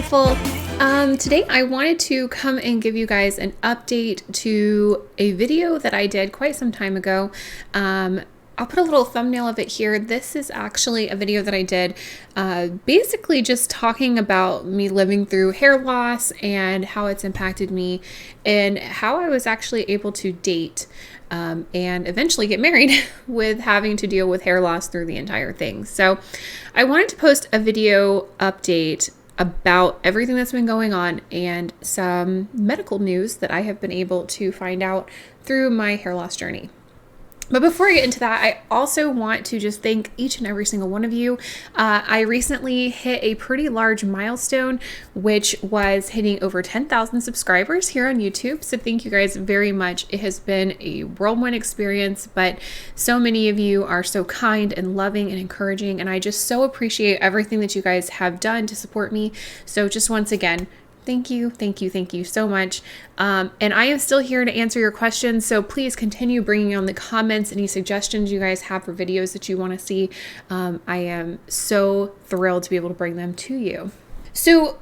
beautiful. Today I wanted to come and give you guys an update to a video that I did quite some time ago. I'll put a little thumbnail of it here. This is actually a video that I did basically just talking about me living through hair loss and how it's impacted me and how I was actually able to date and eventually get married with having to deal with hair loss through the entire thing. So I wanted to post a video update about everything that's been going on and some medical news that I have been able to find out through my hair loss journey. But before I get into that, I also want to just thank each and every single one of you. I recently hit a pretty large milestone, which was hitting over 10,000 subscribers here on YouTube. So thank you guys very much. It has been a whirlwind experience, but so many of you are so kind and loving and encouraging. And I just so appreciate everything that you guys have done to support me. So just once again, thank you so much. And I am still here to answer your questions. So please continue bringing on the comments, any suggestions you guys have for videos that you want to see. I am so thrilled to be able to bring them to you. So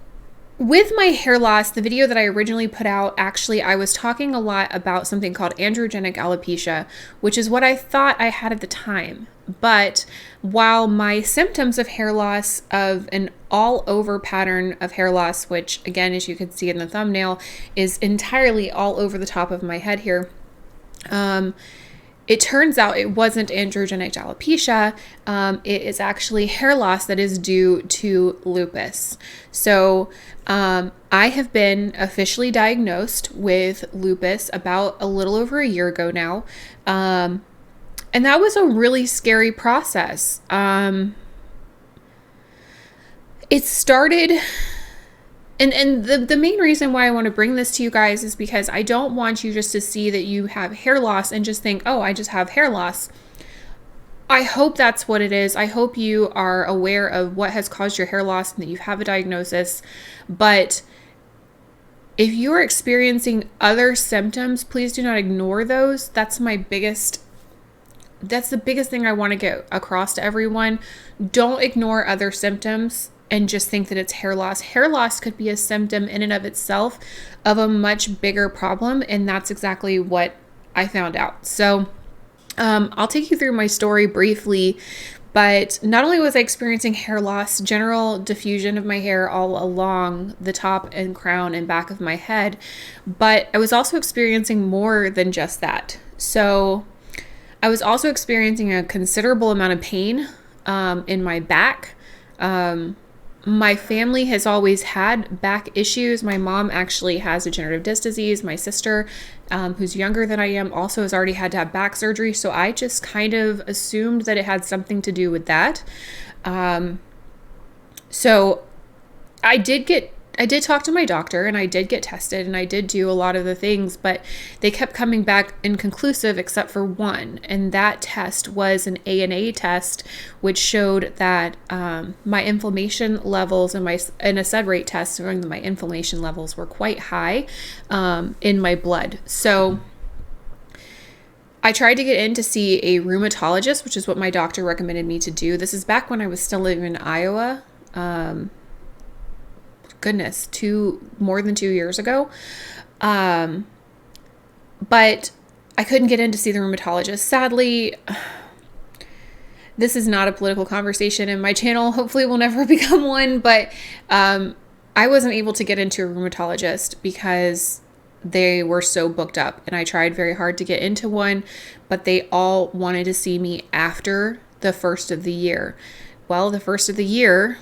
with my hair loss, the video that I originally put out, actually, I was talking a lot about something called androgenic alopecia, which is what I thought I had at the time. But while my symptoms of hair loss, of an all over pattern of hair loss, which again, as you can see in the thumbnail, is entirely all over the top of my head here, it turns out it wasn't androgenic alopecia. It is actually hair loss that is due to lupus. So I have been officially diagnosed with lupus about a little over a year ago now. And that was a really scary process. It started, and the main reason why I want to bring this to you guys is because I don't want you just to see that you have hair loss and just think, oh, I just have hair loss. I hope that's what it is. I hope you are aware of what has caused your hair loss and that you have a diagnosis. But if you are experiencing other symptoms, please do not ignore those. That's the biggest thing I want to get across to everyone. Don't ignore other symptoms and just think that it's hair loss. Hair loss could be a symptom in and of itself of a much bigger problem, and that's exactly what I found out. So I'll take you through my story briefly, but not only was I experiencing hair loss, general diffusion of my hair all along the top and crown and back of my head, but I was also experiencing more than just that. So I was also experiencing a considerable amount of pain in my back. My family has always had back issues. My mom actually has degenerative disc disease. My sister, who's younger than I am, also has already had to have back surgery. So I just kind of assumed that it had something to do with that. So I did talk to my doctor and I did get tested and I did do a lot of the things, but they kept coming back inconclusive except for one. And that test was an ANA test, which showed that my inflammation levels and a sed rate test showing that my inflammation levels were quite high in my blood. So I tried to get in to see a rheumatologist, which is what my doctor recommended me to do. This is back when I was still living in Iowa. More than 2 years ago. But I couldn't get in to see the rheumatologist. Sadly, this is not a political conversation and my channel hopefully will never become one, but I wasn't able to get into a rheumatologist because they were so booked up, and I tried very hard to get into one, but they all wanted to see me after the first of the year. Well, the first of the year,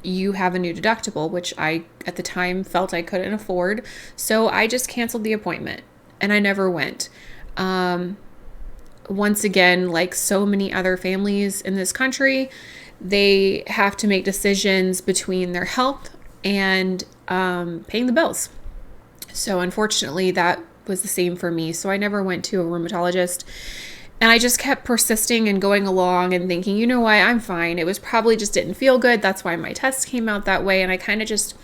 you have a new deductible, which I, at the time, felt I couldn't afford. So I just canceled the appointment and I never went. Once again, like so many other families in this country, they have to make decisions between their health and paying the bills. So unfortunately, that was the same for me. So I never went to a rheumatologist. And I just kept persisting and going along and thinking, you know what, I'm fine. It was probably just didn't feel good. That's why my test came out that way. And I kind of just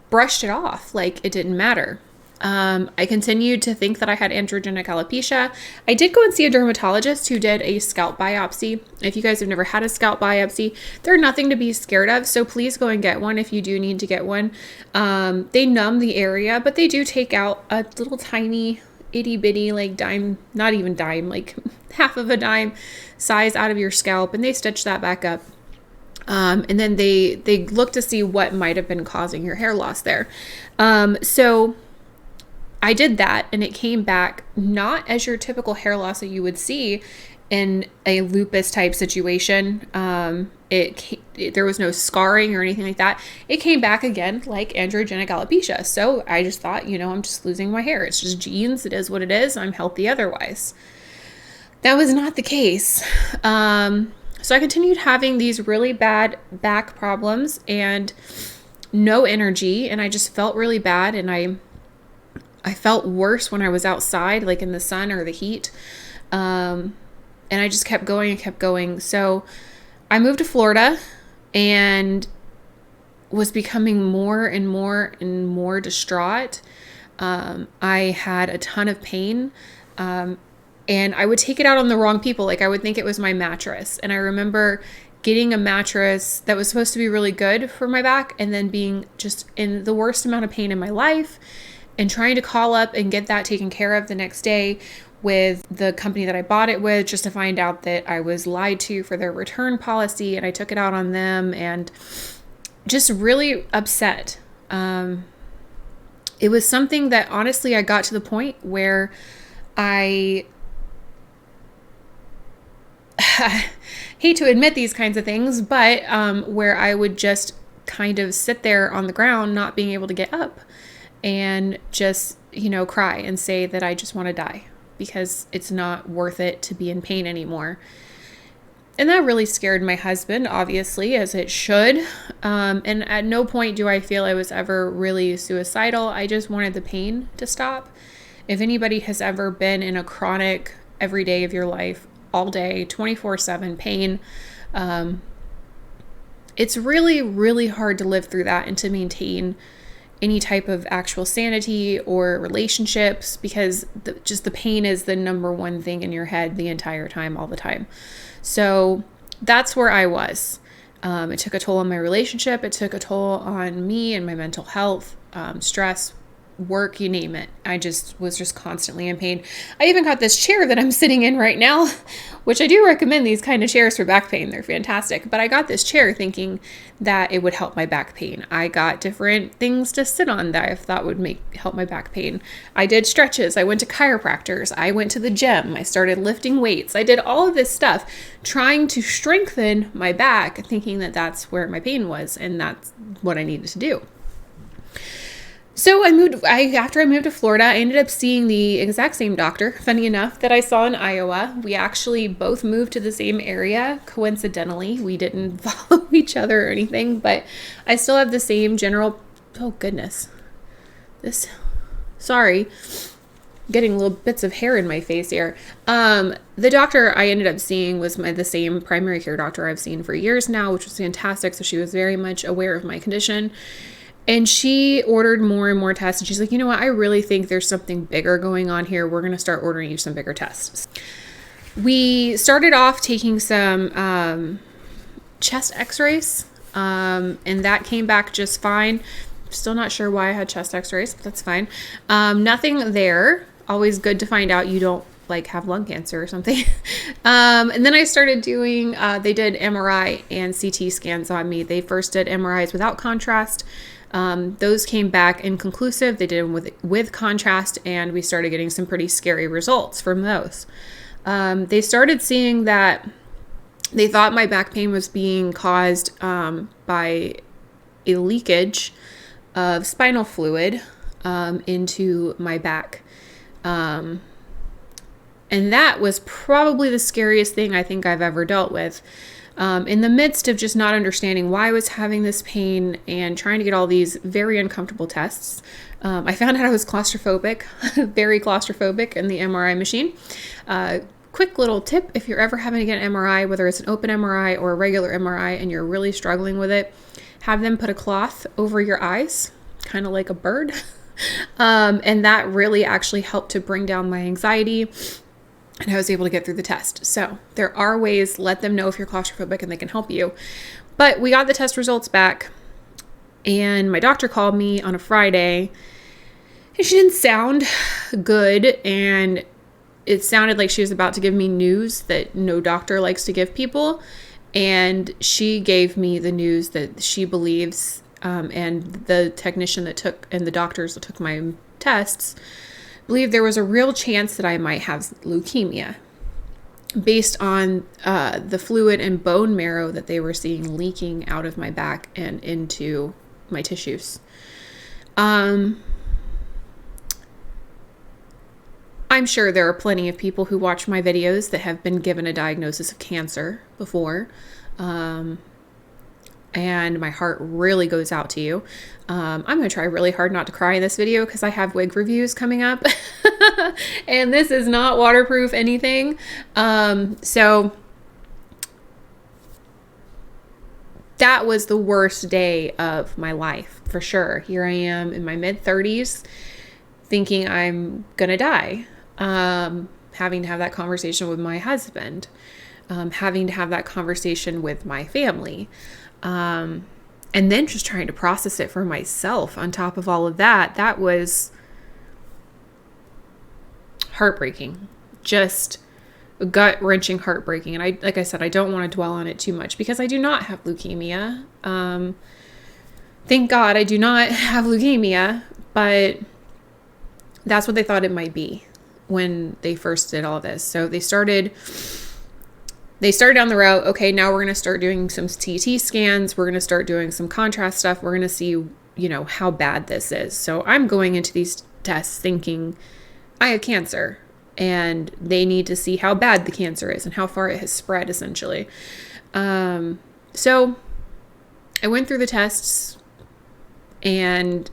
brushed it off like it didn't matter. I continued to think that I had androgenic alopecia. I did go and see a dermatologist who did a scalp biopsy. If you guys have never had a scalp biopsy, they're nothing to be scared of. So please go and get one if you do need to get one. They numb the area, but they do take out a little tiny itty bitty, like dime, not even dime, like half of a dime size out of your scalp, and they stitch that back up. And then they look to see what might have been causing your hair loss there. So I did that, and it came back not as your typical hair loss that you would see in a lupus type situation. There was no scarring or anything like that. It came back again like androgenic alopecia. So I just thought, I'm just losing my hair. It's just genes. It is what it is. I'm healthy otherwise. That was not the case. So I continued having these really bad back problems and no energy, and I just felt really bad, and I felt worse when I was outside, like in the sun or the heat. And I just kept going and kept going. So I moved to Florida and was becoming more and more and more distraught. I had a ton of pain. And I would take it out on the wrong people. Like I would think it was my mattress. And I remember getting a mattress that was supposed to be really good for my back and then being just in the worst amount of pain in my life and trying to call up and get that taken care of the next day with the company that I bought it with, just to find out that I was lied to for their return policy, and I took it out on them and just really upset. It was something that honestly I got to the point where I hate to admit these kinds of things, but where I would just kind of sit there on the ground, not being able to get up, and just, cry and say that I just want to die because it's not worth it to be in pain anymore. And that really scared my husband, obviously, as it should. And at no point do I feel I was ever really suicidal. I just wanted the pain to stop. If anybody has ever been in a chronic, every day of your life, all day, 24/7 pain, it's really, really hard to live through that and to maintain any type of actual sanity or relationships, because the pain is the number one thing in your head the entire time, all the time. So that's where I was. It took a toll on my relationship. It took a toll on me and my mental health, stress, work, you name it. I was just constantly in pain. I even got this chair that I'm sitting in right now, which I do recommend these kind of chairs for back pain. They're fantastic. But I got this chair thinking that it would help my back pain. I got different things to sit on that I thought would help my back pain. I did stretches. I went to chiropractors. I went to the gym. I started lifting weights. I did all of this stuff trying to strengthen my back, thinking that that's where my pain was and that's what I needed to do. So after I moved to Florida, I ended up seeing the exact same doctor, funny enough, that I saw in Iowa. We actually both moved to the same area, coincidentally. We didn't follow each other or anything, but I still have the same general, oh goodness, sorry, getting little bits of hair in my face here. The doctor I ended up seeing was the same primary care doctor I've seen for years now, which was fantastic. So she was very much aware of my condition. And she ordered more and more tests. And she's like, you know what? I really think there's something bigger going on here. We're going to start ordering you some bigger tests. We started off taking some chest x-rays. And that came back just fine. Still not sure why I had chest x-rays, but that's fine. Nothing there. Always good to find out you don't have lung cancer or something. And then I started doing, they did MRI and CT scans on me. They first did MRIs without contrast. Those came back inconclusive. They did them with contrast, and we started getting some pretty scary results from those. They started seeing that they thought my back pain was being caused by a leakage of spinal fluid into my back. And that was probably the scariest thing I think I've ever dealt with. In the midst of just not understanding why I was having this pain and trying to get all these very uncomfortable tests, I found out I was claustrophobic, very claustrophobic in the MRI machine. Quick little tip, if you're ever having to get an MRI, whether it's an open MRI or a regular MRI and you're really struggling with it, have them put a cloth over your eyes, kind of like a bird. And that really actually helped to bring down my anxiety, and I was able to get through the test. So there are ways. Let them know if you're claustrophobic and they can help you. But we got the test results back, and my doctor called me on a Friday, and she didn't sound good, and it sounded like she was about to give me news that no doctor likes to give people. And she gave me the news that she believes, and the technician that took, and the doctors that took my tests, believe there was a real chance that I might have leukemia based on the fluid and bone marrow that they were seeing leaking out of my back and into my tissues. I'm sure there are plenty of people who watch my videos that have been given a diagnosis of cancer before. And my heart really goes out to you. I'm going to try really hard not to cry in this video because I have wig reviews coming up. And this is not waterproof anything. So that was the worst day of my life, for sure. Here I am in my mid-30s thinking I'm going to die. Having to have that conversation with my husband, having to have that conversation with my family, and then just trying to process it for myself on top of all of that. That was heartbreaking, just gut-wrenching heartbreaking. And like I said, I don't want to dwell on it too much because I do not have leukemia. Thank God I do not have leukemia, but that's what they thought it might be when they first did all this. So they started down the route. Okay, now we're going to start doing some CT scans. We're going to start doing some contrast stuff. We're going to see, how bad this is. So I'm going into these tests thinking I have cancer, and they need to see how bad the cancer is and how far it has spread, essentially. So I went through the tests, and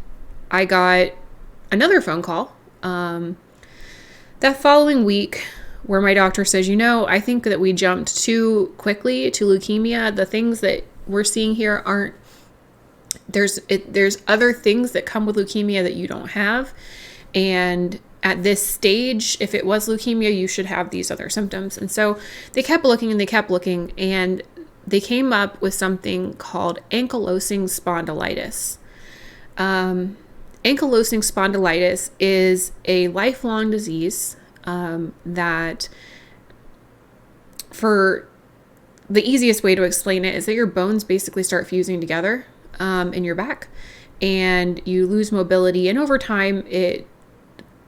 I got another phone call that following week where my doctor says, I think that we jumped too quickly to leukemia. The things that we're seeing here aren't, there's other things that come with leukemia that you don't have. And at this stage, if it was leukemia, you should have these other symptoms. And so they kept looking and they kept looking, and they came up with something called ankylosing spondylitis. Ankylosing spondylitis is a lifelong disease that, for the easiest way to explain it, is that your bones basically start fusing together in your back, and you lose mobility, and over time it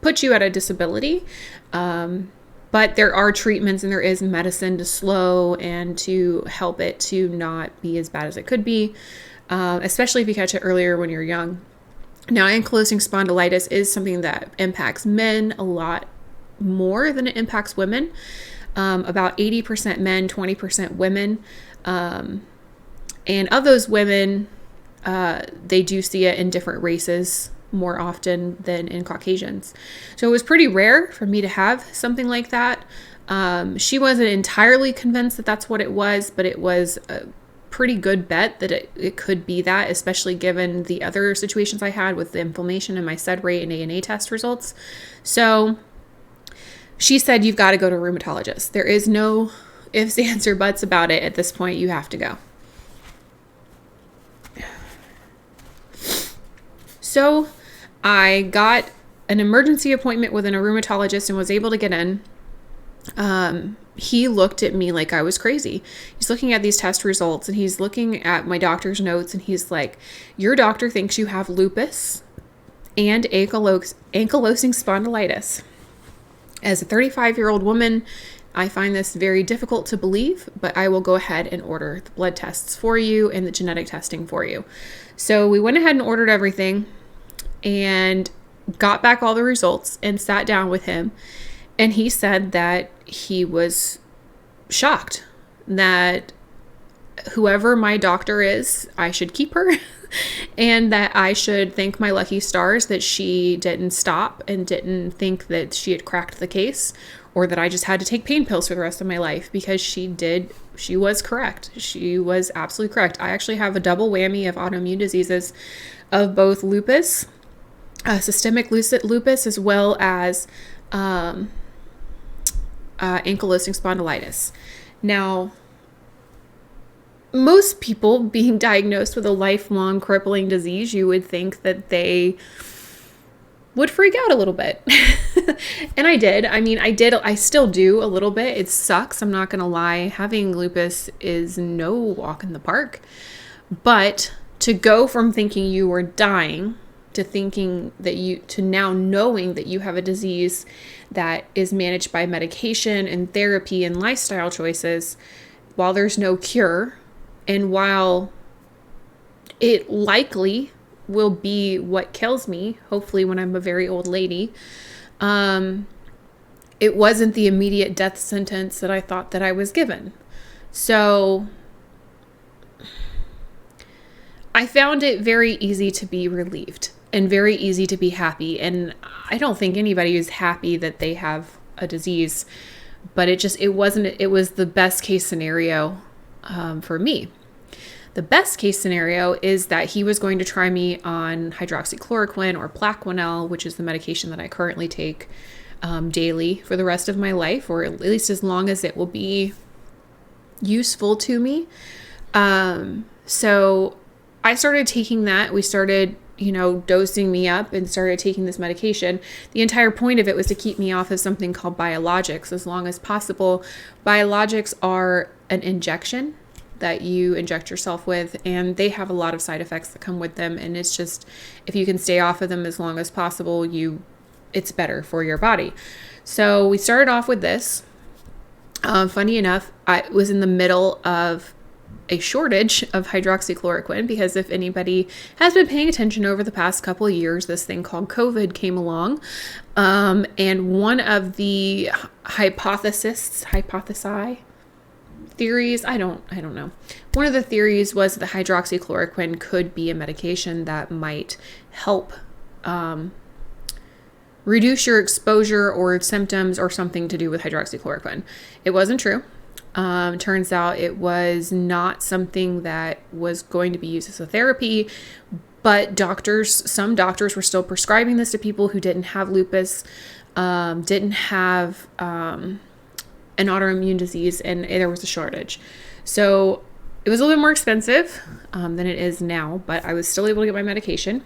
puts you at a disability. But there are treatments and there is medicine to slow and to help it to not be as bad as it could be, especially if you catch it earlier when you're young. Now, ankylosing spondylitis is something that impacts men a lot more than it impacts women. About 80% men, 20% women. And of those women, they do see it in different races more often than in Caucasians. So it was pretty rare for me to have something like that. She wasn't entirely convinced that that's what it was, but it was a pretty good bet that it could be that, especially given the other situations I had with the inflammation and my SED rate and ANA test results. So she said, you've got to go to a rheumatologist. There is no ifs, ands, or buts about it. At this point, you have to go. So I got an emergency appointment with a rheumatologist and was able to get in. He looked at me like I was crazy. He's looking at these test results and he's looking at my doctor's notes and he's like, your doctor thinks you have lupus and ankylosing spondylitis. As a 35-year-old woman, I find this very difficult to believe, but I will go ahead and order the blood tests for you and the genetic testing for you. So we went ahead and ordered everything and got back all the results and sat down with him. And he said that he was shocked that whoever my doctor is, I should keep her and that I should thank my lucky stars that she didn't stop and didn't think that she had cracked the case, or that I just had to take pain pills for the rest of my life, because she was correct. She was absolutely correct. I actually have a double whammy of autoimmune diseases of both lupus systemic lupus, as well as ankylosing spondylitis. Now, most people being diagnosed with a lifelong crippling disease, you would think that they would freak out a little bit. And I did. I mean, I still do a little bit. It sucks. I'm not going to lie. Having lupus is no walk in the park. But to go from thinking you were dying to to now knowing that you have a disease that is managed by medication and therapy and lifestyle choices, while there's no cure, and while it likely will be what kills me, hopefully when I'm a very old lady, it wasn't the immediate death sentence that I thought that I was given. So I found it very easy to be relieved and very easy to be happy. And I don't think anybody is happy that they have a disease, but it was the best case scenario for me. The best case scenario is that he was going to try me on hydroxychloroquine or Plaquenil, which is the medication that I currently take daily for the rest of my life, or at least as long as it will be useful to me. So I started taking that. We started, dosing me up and started taking this medication. The entire point of it was to keep me off of something called biologics as long as possible. Biologics are an injection that you inject yourself with, and they have a lot of side effects that come with them. And it's just, if you can stay off of them as long as possible, it's better for your body. So we started off with this. Funny enough, I was in the middle of a shortage of hydroxychloroquine, because if anybody has been paying attention over the past couple of years, this thing called COVID came along. And one of the theories, I don't know. One of the theories was that hydroxychloroquine could be a medication that might help reduce your exposure or symptoms, or something to do with hydroxychloroquine. It wasn't true. Turns out it was not something that was going to be used as a therapy, but some doctors were still prescribing this to people who didn't have lupus, didn't have an autoimmune disease, and there was a shortage. So it was a little bit more expensive than it is now, but I was still able to get my medication.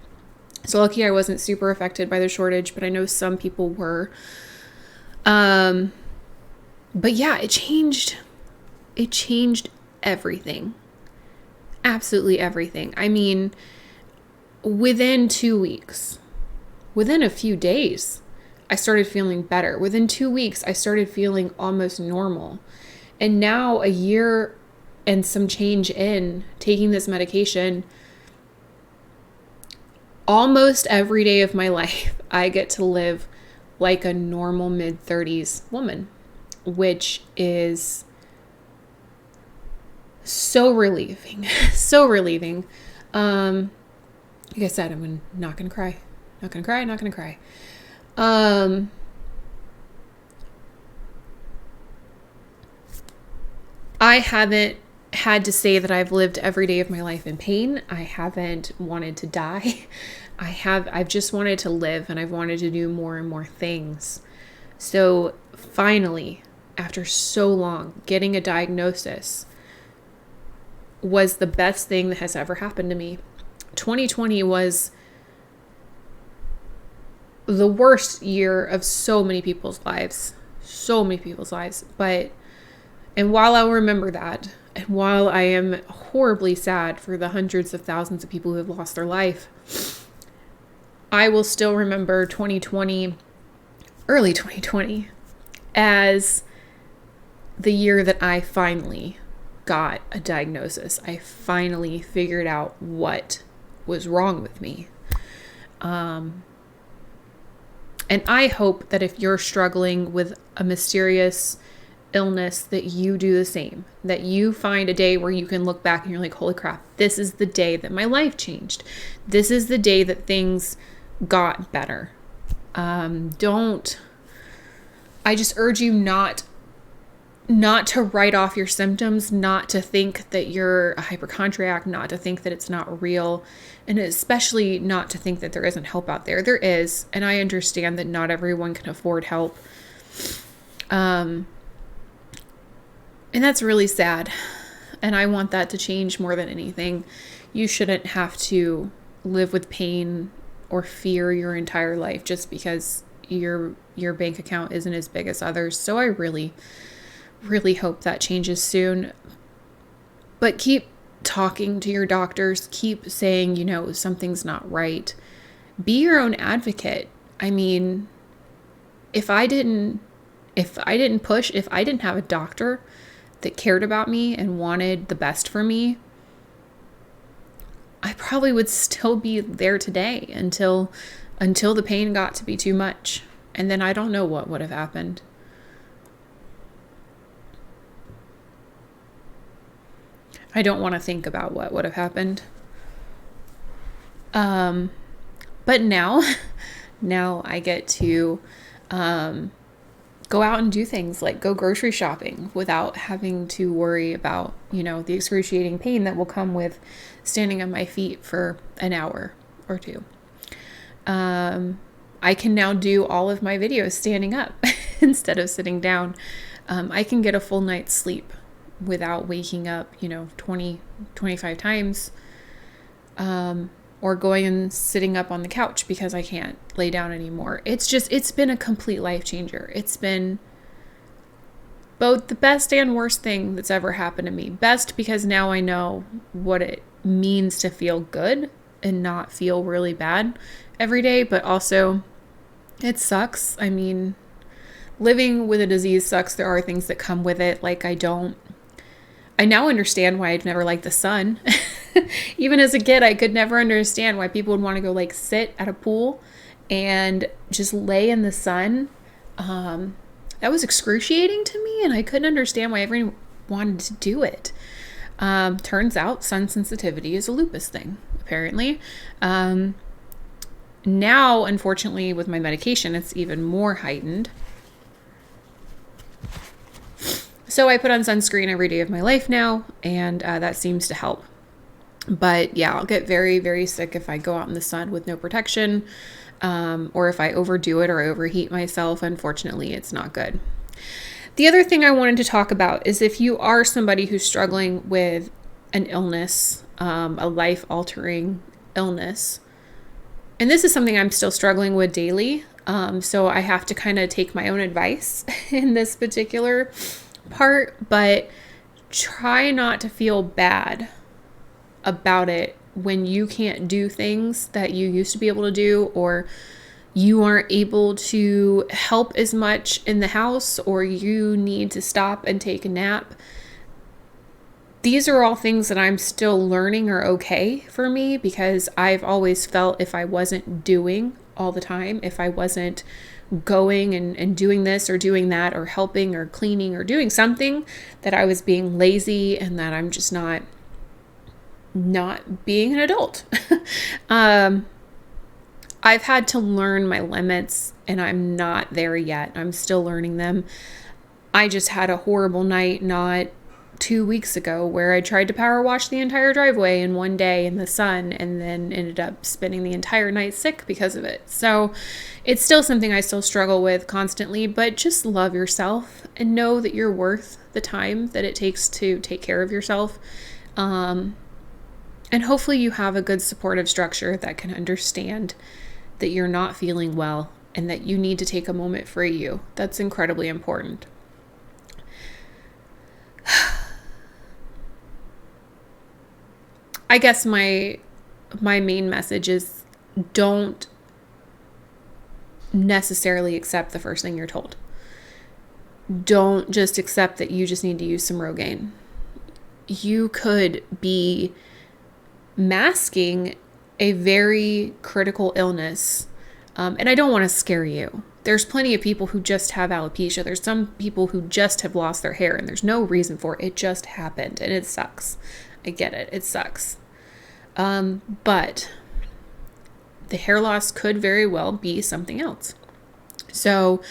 So lucky I wasn't super affected by the shortage, but I know some people were. But yeah, it changed everything. Absolutely everything. I mean, within 2 weeks, within a few days, I started feeling better. Within 2 weeks, I started feeling almost normal. And now, a year and some change in taking this medication, almost every day of my life, I get to live like a normal mid-30s woman, which is so relieving. So relieving. Like I said, I'm not gonna cry. Not gonna cry. I haven't had to say that I've lived every day of my life in pain. I haven't wanted to die. I've just wanted to live, and I've wanted to do more and more things. So finally, after so long, getting a diagnosis was the best thing that has ever happened to me. 2020 was the worst year of so many people's lives. And while I'll remember that, and while I am horribly sad for the hundreds of thousands of people who have lost their life, I will still remember 2020, early 2020, as the year that I finally got a diagnosis. I finally figured out what was wrong with me. And I hope that if you're struggling with a mysterious illness, that you do the same, that you find a day where you can look back and you're like, holy crap, this is the day that my life changed. This is the day that things got better. I just urge you not not to write off your symptoms, not to think that you're a hypochondriac, not to think that it's not real, and especially not to think that there isn't help out there. There is, and I understand that not everyone can afford help. And that's really sad. And I want that to change more than anything. You shouldn't have to live with pain or fear your entire life just because your bank account isn't as big as others. So I really hope that changes soon. But keep talking to your doctors. Keep saying, something's not right. Be your own advocate. I mean, if I didn't push, if I didn't have a doctor that cared about me and wanted the best for me, I probably would still be there today until the pain got to be too much. And then I don't know what would have happened. I don't want to think about what would have happened. But now I get to go out and do things like go grocery shopping without having to worry about, the excruciating pain that will come with standing on my feet for an hour or two. I can now do all of my videos standing up instead of sitting down. I can get a full night's sleep without waking up, 20, 25 times, or going and sitting up on the couch because I can't lay down anymore. It's been a complete life changer. It's been both the best and worst thing that's ever happened to me. Best because now I know what it means to feel good and not feel really bad every day, but also it sucks. I mean, living with a disease sucks. There are things that come with it. Like I now understand why I'd never liked the sun. Even as a kid, I could never understand why people would want to go sit at a pool and just lay in the sun. That was excruciating to me, and I couldn't understand why everyone wanted to do it. Turns out sun sensitivity is a lupus thing, apparently. Now, unfortunately, with my medication, it's even more heightened. So I put on sunscreen every day of my life now, and that seems to help. But yeah, I'll get very, very sick if I go out in the sun with no protection, or if I overdo it or overheat myself. Unfortunately, it's not good. The other thing I wanted to talk about is if you are somebody who's struggling with an illness, a life-altering illness, and this is something I'm still struggling with daily, so I have to kind of take my own advice in this particular part, but try not to feel bad about it when you can't do things that you used to be able to do, or you aren't able to help as much in the house, or you need to stop and take a nap. These are all things that I'm still learning are okay for me, because I've always felt if I wasn't doing all the time, if I wasn't going and doing this or doing that or helping or cleaning or doing something, that I was being lazy and that I'm just not being an adult. I've had to learn my limits, and I'm not there yet. I'm still learning them. I just had a horrible night not 2 weeks ago where I tried to power wash the entire driveway in one day in the sun, and then ended up spending the entire night sick because of it. So it's still something I still struggle with constantly, but just love yourself and know that you're worth the time that it takes to take care of yourself. And hopefully you have a good supportive structure that can understand that you're not feeling well and that you need to take a moment for you. That's incredibly important. I guess my main message is don't necessarily accept the first thing you're told. Don't just accept that you just need to use some Rogaine. You could be masking a very critical illness. And I don't want to scare you. There's plenty of people who just have alopecia. There's some people who just have lost their hair and there's no reason for it. It just happened and it sucks. I get it. It sucks. But the hair loss could very well be something else. So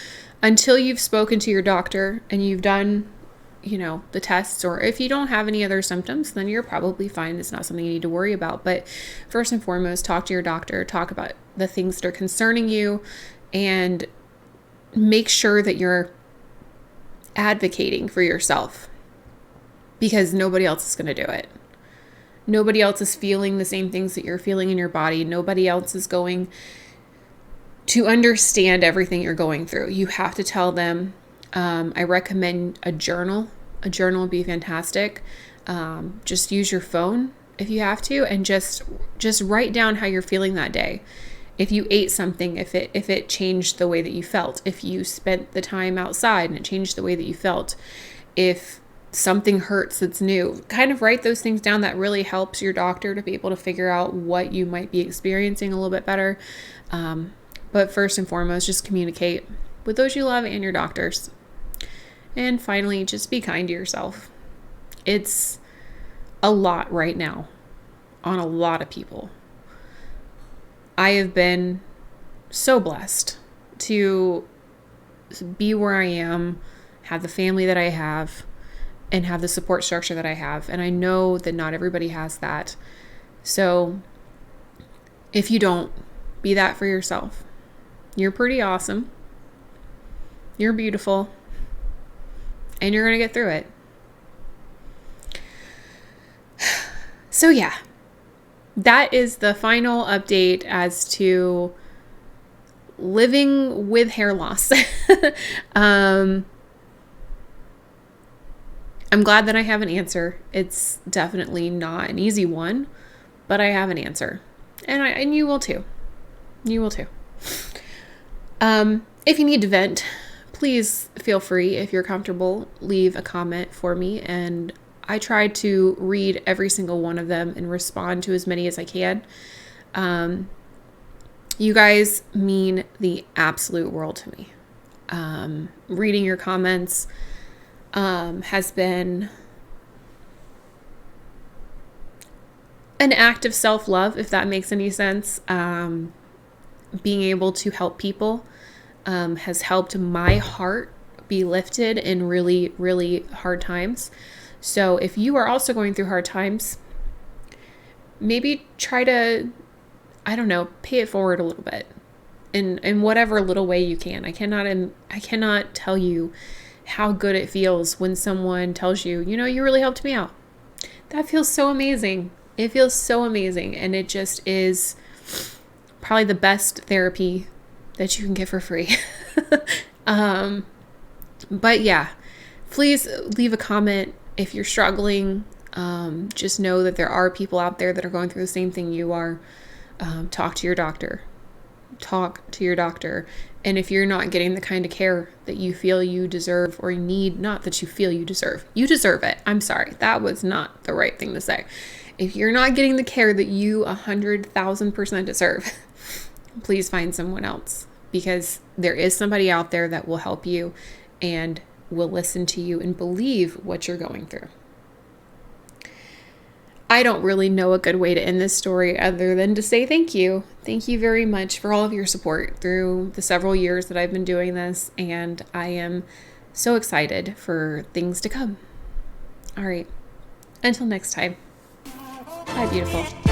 until you've spoken to your doctor and you've done you know, the tests, or if you don't have any other symptoms, then you're probably fine. It's not something you need to worry about. But first and foremost, talk to your doctor, talk about the things that are concerning you, and make sure that you're advocating for yourself, because nobody else is going to do it. Nobody else is feeling the same things that you're feeling in your body. Nobody else is going to understand everything you're going through. You have to tell them. I recommend a journal. A journal would be fantastic. Just use your phone if you have to, and just write down how you're feeling that day. If you ate something, if it changed the way that you felt, if you spent the time outside and it changed the way that you felt, if something hurts that's new, kind of write those things down. That really helps your doctor to be able to figure out what you might be experiencing a little bit better. But first and foremost, just communicate with those you love and your doctors. And finally, just be kind to yourself. It's a lot right now on a lot of people. I have been so blessed to be where I am, have the family that I have, and have the support structure that I have. And I know that not everybody has that. So if you don't, be that for yourself. You're pretty awesome. You're beautiful. And you're going to get through it. So yeah, that is the final update as to living with hair loss. I'm glad that I have an answer. It's definitely not an easy one, but I have an answer. And you will too. You will too. If you need to vent, please feel free. If you're comfortable, leave a comment for me, and I try to read every single one of them and respond to as many as I can. You guys mean the absolute world to me. Reading your comments has been an act of self-love, if that makes any sense. Being able to help people has helped my heart be lifted in really, really hard times. So if you are also going through hard times, maybe try to, I don't know, pay it forward a little bit in whatever little way you can. I cannot tell you how good it feels when someone tells you, you know, you really helped me out. That feels so amazing. It feels so amazing. And it just is probably the best therapy that you can get for free. But yeah, please leave a comment if you're struggling. Just know that there are people out there that are going through the same thing you are. Talk to your doctor. Talk to your doctor. And if you're not getting the kind of care that you feel you deserve or need, not that you feel you deserve it. I'm sorry. That was not the right thing to say. If you're not getting the care that you 100,000% deserve, please find someone else, because there is somebody out there that will help you and will listen to you and believe what you're going through. I don't really know a good way to end this story other than to say thank you. Thank you very much for all of your support through the several years that I've been doing this, and I am so excited for things to come. All right. Until next time. Bye, beautiful.